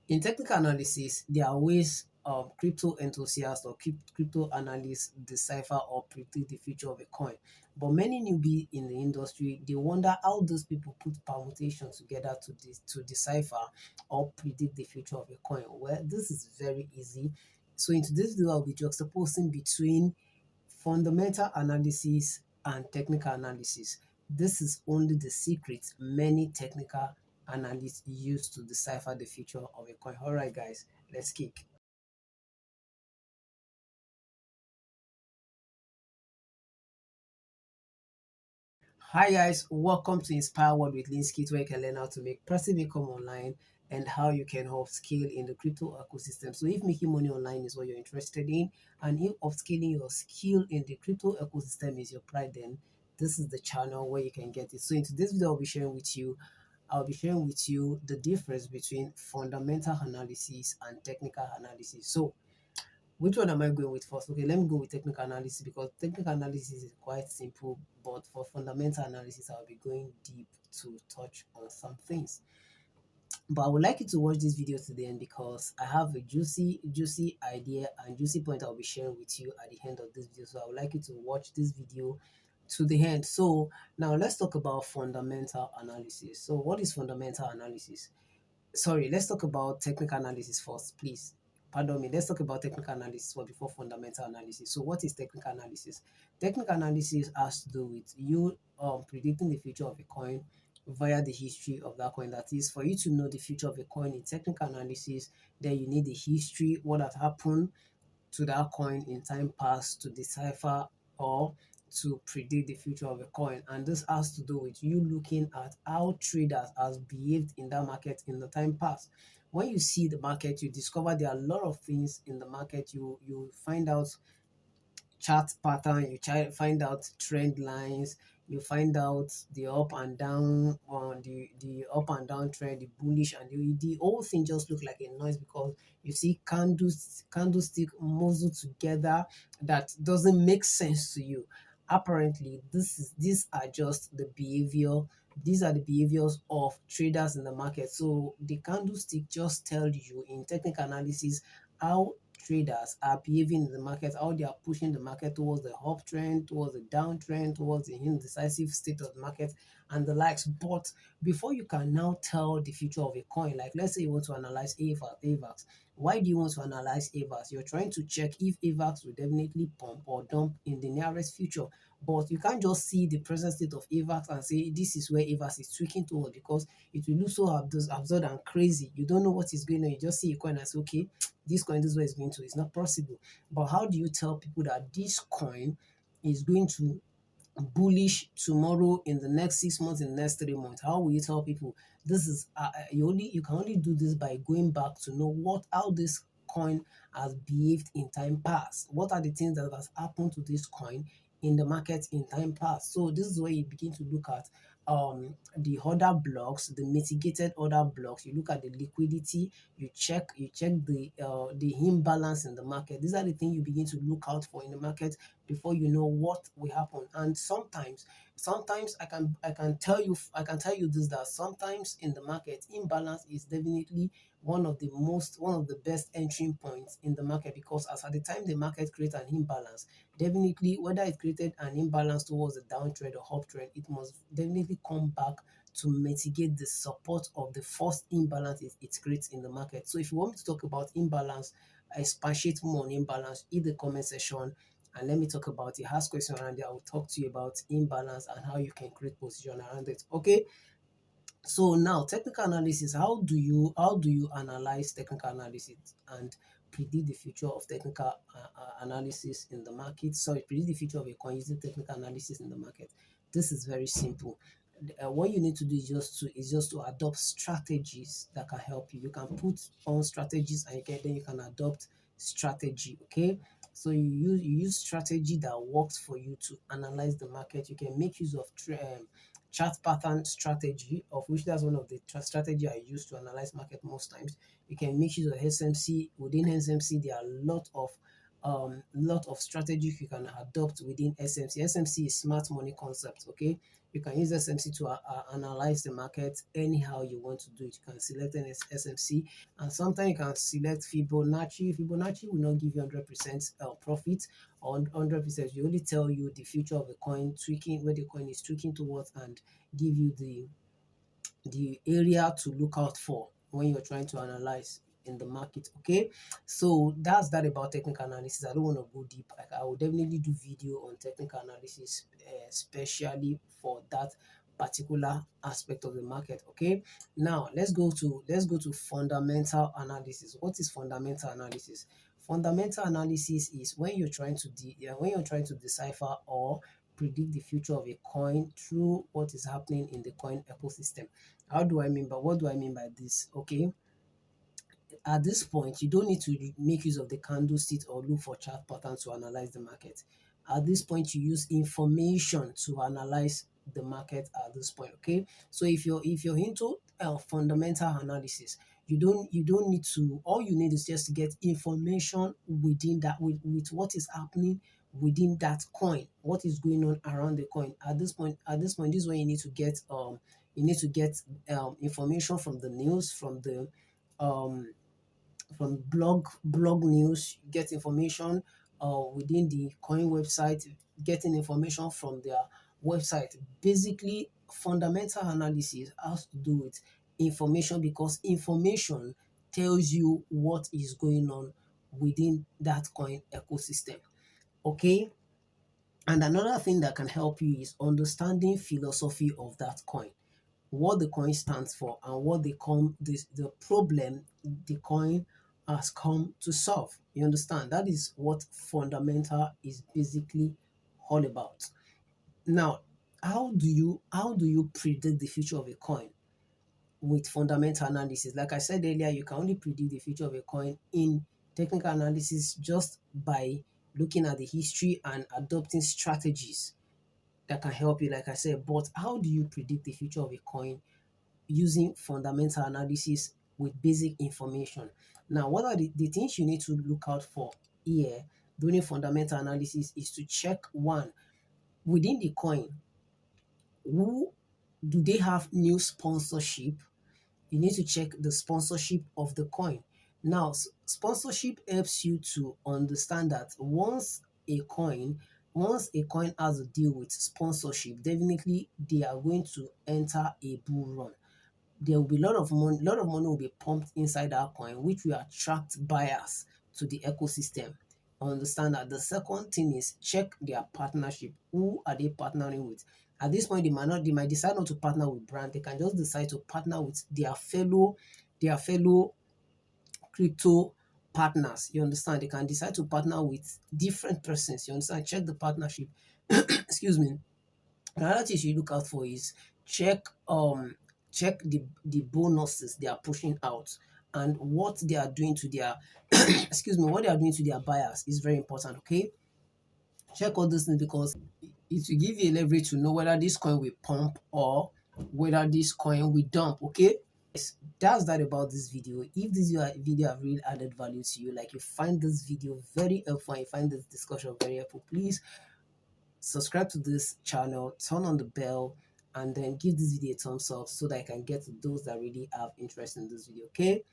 In technical analysis, there are ways crypto enthusiasts or crypto analysts decipher or predict the future of a coin. But many newbies in the industry, they wonder how those people put permutations together to decipher or predict the future of a coin. Well, this is very easy. So in today's video, I'll be juxtaposing between fundamental analysis and technical analysis. This is only the secret many technical analysts use to decipher the future of a coin. All right, guys, let's kick. Hi guys, welcome to Inspire World with Linsky, where you can learn how to make passive income online and how you can upscale in the crypto ecosystem. So if making money online is what you're interested in, and if upscaling your skill in the crypto ecosystem is your pride, then this is the channel where you can get it. So in today's video, I'll be sharing with you the difference between fundamental analysis and technical analysis. So which one am I going with first? Okay, let me go with technical analysis because technical analysis is quite simple, but for fundamental analysis, I'll be going deep to touch on some things. But I would like you to watch this video to the end because I have a juicy idea and juicy point I'll be sharing with you at the end of this video. So I would like you to watch this video to the end. So now let's talk about fundamental analysis. So what is fundamental analysis? Sorry, let's talk about technical analysis first, please. Pardon me. Let's talk about technical analysis first before fundamental analysis. So, what is technical analysis? Technical analysis has to do with you predicting the future of a coin via the history of that coin. That is, for you to know the future of a coin in technical analysis, then you need the history, what has happened to that coin in time past to decipher or to predict the future of a coin. And this has to do with you looking at how traders has behaved in that market in the time past. When you see the market, you discover there are a lot of things in the market. You find out chart pattern, you try find out trend lines, you find out the up and down on the up and down trend, the bullish and the whole thing just look like a noise because you see candlestick muzzle together that doesn't make sense to you. Apparently, these are just the behavior. These are the behaviors of traders in the market. So the candlestick just tell you in technical analysis how traders are behaving in the market, how they are pushing the market towards the uptrend, towards the downtrend, towards the indecisive state of the market, and the likes. But before you can now tell the future of a coin, like let's say you want to analyze AVAX. Why do you want to analyze AVAX? You're trying to check if AVAX will definitely pump or dump in the nearest future. But you can't just see the present state of AVAX and say this is where AVAX is tweaking towards because it will look so absurd and crazy. You don't know what is going on. You just see a coin and say, okay, this coin, this is where it's going to. It's not possible. But how do you tell people that this coin is going to bullish tomorrow in the next 6 months, in the next 3 months? How will you tell people this is you can only do this by going back to know how this coin has behaved in time past. What are the things that has happened to this coin in the market in time past? So this is where you begin to look at the order blocks, the mitigated order blocks. You look at the liquidity, you check the imbalance in the market. These are the things you begin to look out for in the market before you know what will happen. And sometimes I can tell you this, that sometimes in the market imbalance is definitely one of the best entry points in the market, because as at the time the market creates an imbalance, definitely whether it created an imbalance towards the downtrend or uptrend, it must definitely come back to mitigate the support of the first imbalance it creates in the market. So if you want me to talk about imbalance, expatiate more on imbalance, in the comment section and let me talk about it. Ask question around it. I will talk to you about imbalance and how you can create position around it. Okay. So now technical analysis. How do you analyze technical analysis and predict the future of technical analysis in the market? Sorry, predict the future of a coin using technical analysis in the market. This is very simple. What you need to do is just to adopt strategies that can help you. You can put on strategies and then you can adopt strategy. Okay, so you use strategy that works for you to analyze the market. You can make use of chart pattern strategy, of which that's one of the strategy I use to analyze market most times. You can make use of SMC. Within SMC, there are a lot of strategies you can adopt within SMC. SMC is smart money concept. Okay, You can use SMC to analyze the market anyhow you want to do it. You can select an SMC, and sometimes you can select Fibonacci. Fibonacci will not give you 100% profit or 100%. You only tell you the future of the coin, tweaking where the coin is tweaking towards, and give you the area to look out for when you're trying to analyze in the market. Okay, so that's that about technical analysis. I don't want to go deep. I will definitely do video on technical analysis, especially for that particular aspect of the market. Okay, now let's go to fundamental analysis. What is fundamental analysis? Fundamental analysis is when you're trying to decipher or predict the future of a coin through what is happening in the coin ecosystem. What do I mean by this? Okay, at this point, you don't need to make use of the candlestick or look for chart patterns to analyze the market. At this point, you use information to analyze the market at this point. Okay, so if you're into fundamental analysis, you don't need to. All you need is just to get information within that, with what is happening within that coin, what is going on around the coin. At this point, this is when you need to get information from the news, um from blog news, get information within the coin website, getting information from their website. Basically, fundamental analysis has to do with information, because information tells you what is going on within that coin ecosystem. Okay, and another thing that can help you is understanding philosophy of that coin, what the coin stands for, and what the problem the coin has come to solve. You understand? That is what fundamental is basically all about. Now, how do you predict the future of a coin with fundamental analysis? Like I said earlier, you can only predict the future of a coin in technical analysis just by looking at the history and adopting strategies that can help you, like I said. But how do you predict the future of a coin using fundamental analysis with basic information? Now, what are the things you need to look out for here during fundamental analysis is to check one, within the coin, who do they have new sponsorship? You need to check the sponsorship of the coin. Now, sponsorship helps you to understand that once a coin has a deal with sponsorship, definitely they are going to enter a bull run. There will be a lot of money will be pumped inside that coin, which will attract buyers to the ecosystem. Understand that. The second thing is check their partnership. Who are they partnering with? At this point, they might decide not to partner with brand. They can just decide to partner with their fellow crypto partners. You understand? They can decide to partner with different persons. You understand? Check the partnership. Excuse me. Another thing you look out for is check check the bonuses they are pushing out, and what they are doing to their excuse me, what they are doing to their buyers is very important. Okay, check all these things, because it will give you a leverage to know whether this coin will pump or whether this coin will dump. Okay, yes, that's that about this video. If this video have really added value to you, like you find this video very helpful and you find this discussion very helpful, please subscribe to this channel, turn on the bell, and then give this video a thumbs up so that I can get to those that really have interest in this video. Okay,